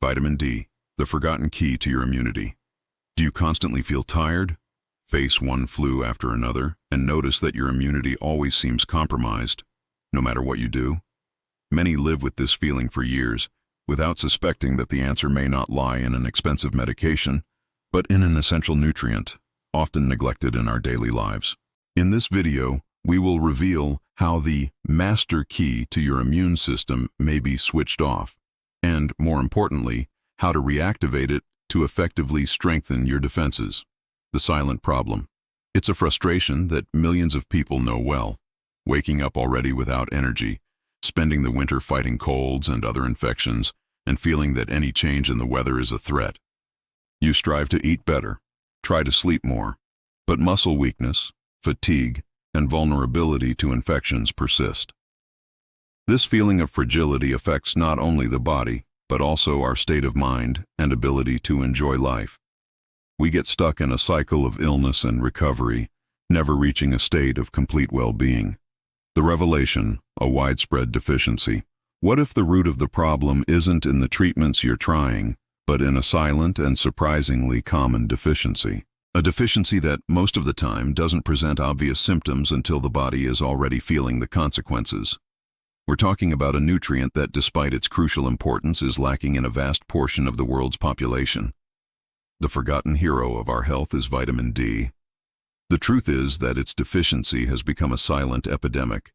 Vitamin D, the forgotten key to your immunity. Do you constantly feel tired, face one flu after another, and notice that your immunity always seems compromised, no matter what you do? Many live with this feeling for years, without suspecting that the answer may not lie in an expensive medication, but in an essential nutrient, often neglected in our daily lives. In this video, we will reveal how the master key to your immune system may be switched off, and, more importantly, how to reactivate it to effectively strengthen your defenses. The silent problem. It's a frustration that millions of people know well. Waking up already without energy, spending the winter fighting colds and other infections, and feeling that any change in the weather is a threat. You strive to eat better, try to sleep more, but muscle weakness, fatigue, and vulnerability to infections persist. This feeling of fragility affects not only the body, but also our state of mind and ability to enjoy life. We get stuck in a cycle of illness and recovery, never reaching a state of complete well-being. The revelation, a widespread deficiency. What if the root of the problem isn't in the treatments you're trying, but in a silent and surprisingly common deficiency? A deficiency that, most of the time, doesn't present obvious symptoms until the body is already feeling the consequences. We're talking about a nutrient that, despite its crucial importance, is lacking in a vast portion of the world's population. The forgotten hero of our health is vitamin D. The truth is that its deficiency has become a silent epidemic.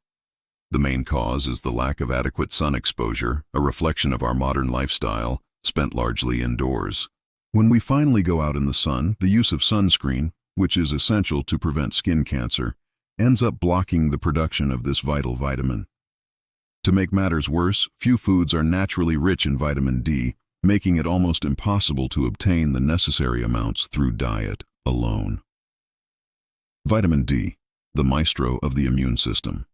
The main cause is the lack of adequate sun exposure, a reflection of our modern lifestyle, spent largely indoors. When we finally go out in the sun, the use of sunscreen, which is essential to prevent skin cancer, ends up blocking the production of this vital vitamin. To make matters worse, few foods are naturally rich in vitamin D, making it almost impossible to obtain the necessary amounts through diet alone. Vitamin D, the maestro of the immune system.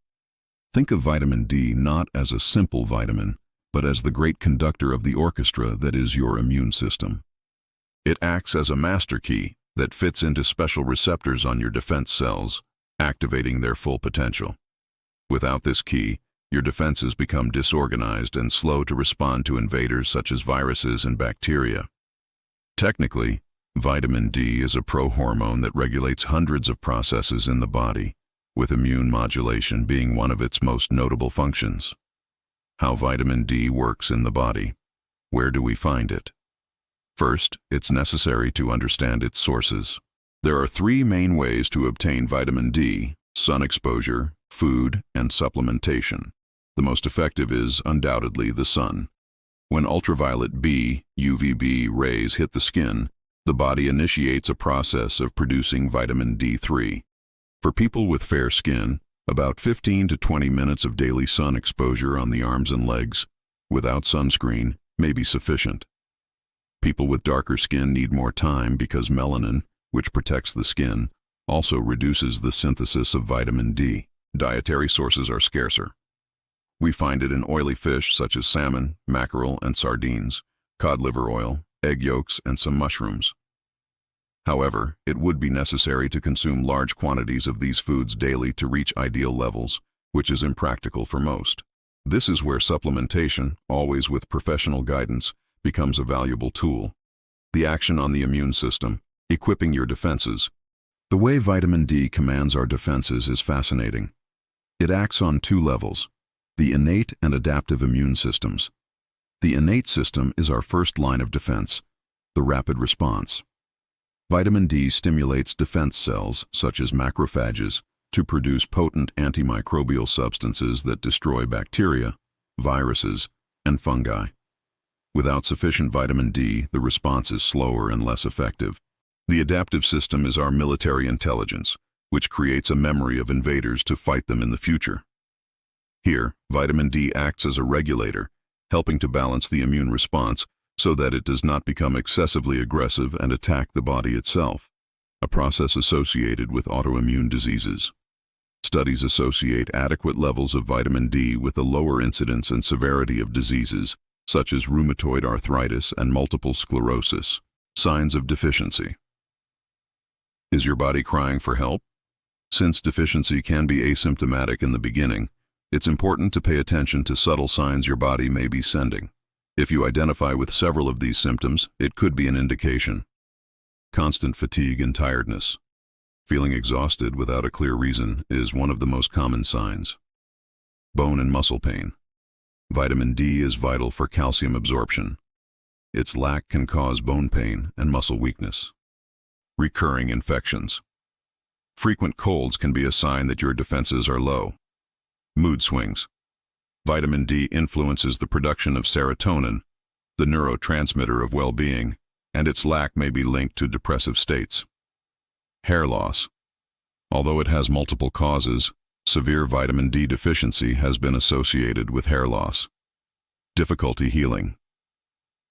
Think of vitamin D not as a simple vitamin, but as the great conductor of the orchestra that is your immune system. It acts as a master key that fits into special receptors on your defense cells, activating their full potential. Without this key, your defenses become disorganized and slow to respond to invaders such as viruses and bacteria. Technically, vitamin D is a prohormone that regulates hundreds of processes in the body, with immune modulation being one of its most notable functions. How vitamin D works in the body. Where do we find it? First, it's necessary to understand its sources. There are three main ways to obtain vitamin D: sun exposure, food, and supplementation. The most effective is, undoubtedly, the sun. When ultraviolet B, UVB rays hit the skin, the body initiates a process of producing vitamin D3. For people with fair skin, about 15 to 20 minutes of daily sun exposure on the arms and legs, without sunscreen, may be sufficient. People with darker skin need more time because melanin, which protects the skin, also reduces the synthesis of vitamin D. Dietary sources are scarcer. We find it in oily fish such as salmon, mackerel, and sardines, cod liver oil, egg yolks, and some mushrooms. However, it would be necessary to consume large quantities of these foods daily to reach ideal levels, which is impractical for most. This is where supplementation, always with professional guidance, becomes a valuable tool. The action on the immune system, equipping your defenses. The way vitamin D commands our defenses is fascinating. It acts on two levels: the innate and adaptive immune systems. The innate system is our first line of defense, the rapid response. Vitamin D stimulates defense cells, such as macrophages, to produce potent antimicrobial substances that destroy bacteria, viruses, and fungi. Without sufficient vitamin D, the response is slower and less effective. The adaptive system is our military intelligence, which creates a memory of invaders to fight them in the future. Here, vitamin D acts as a regulator, helping to balance the immune response so that it does not become excessively aggressive and attack the body itself, a process associated with autoimmune diseases. Studies associate adequate levels of vitamin D with a lower incidence and severity of diseases, such as rheumatoid arthritis and multiple sclerosis. Signs of deficiency. Is your body crying for help? Since deficiency can be asymptomatic in the beginning, it's important to pay attention to subtle signs your body may be sending. If you identify with several of these symptoms, it could be an indication. Constant fatigue and tiredness. Feeling exhausted without a clear reason is one of the most common signs. Bone and muscle pain. Vitamin D is vital for calcium absorption. Its lack can cause bone pain and muscle weakness. Recurring infections. Frequent colds can be a sign that your defenses are low. Mood swings. Vitamin D influences the production of serotonin, the neurotransmitter of well-being, and its lack may be linked to depressive states. Hair loss. Although it has multiple causes, severe vitamin D deficiency has been associated with hair loss. Difficulty healing.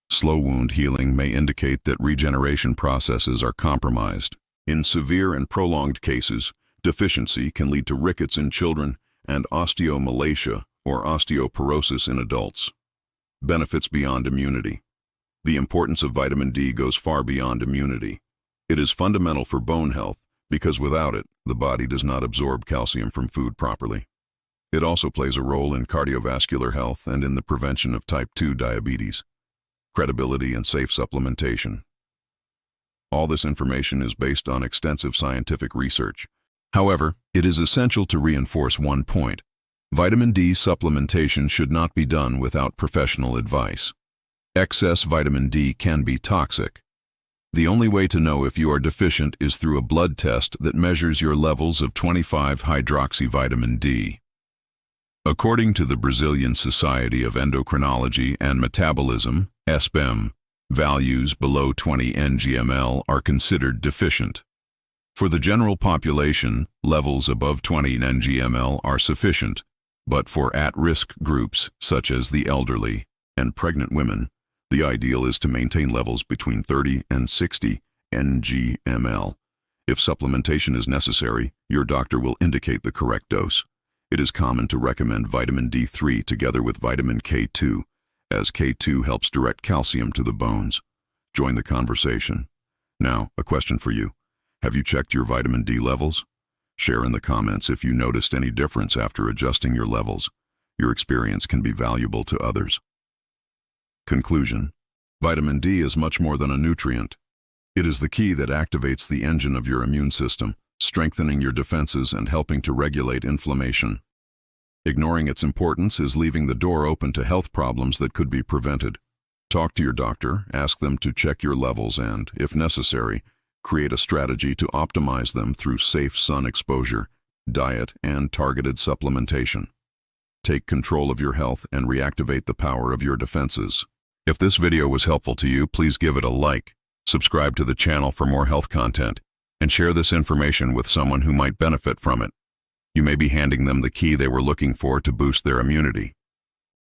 Slow wound healing may indicate that regeneration processes are compromised. In severe and prolonged cases, deficiency can lead to rickets in children and osteomalacia or osteoporosis in adults. Benefits beyond immunity. The importance of vitamin D goes far beyond immunity. It is fundamental for bone health because without it, the body does not absorb calcium from food properly. It also plays a role in cardiovascular health and in the prevention of type 2 diabetes. Credibility and safe supplementation. All this information is based on extensive scientific research. However, it is essential to reinforce one point. Vitamin D supplementation should not be done without professional advice. Excess vitamin D can be toxic. The only way to know if you are deficient is through a blood test that measures your levels of 25-hydroxyvitamin D. According to the Brazilian Society of Endocrinology and Metabolism, SBEM, values below 20 ng/ml are considered deficient. For the general population, levels above 20 ng/ml are sufficient, but for at-risk groups, such as the elderly and pregnant women, the ideal is to maintain levels between 30 and 60 ng/ml. If supplementation is necessary, your doctor will indicate the correct dose. It is common to recommend vitamin D3 together with vitamin K2, as K2 helps direct calcium to the bones. Join the conversation. Now, a question for you. Have you checked your vitamin D levels? Share in the comments if you noticed any difference after adjusting your levels. Your experience can be valuable to others. Conclusion. Vitamin D is much more than a nutrient. It is the key that activates the engine of your immune system, strengthening your defenses and helping to regulate inflammation. Ignoring its importance is leaving the door open to health problems that could be prevented. Talk to your doctor, ask them to check your levels and, if necessary, create a strategy to optimize them through safe sun exposure, diet, and targeted supplementation. Take control of your health and reactivate the power of your defenses. If this video was helpful to you, please give it a like, subscribe to the channel for more health content, and share this information with someone who might benefit from it. You may be handing them the key they were looking for to boost their immunity.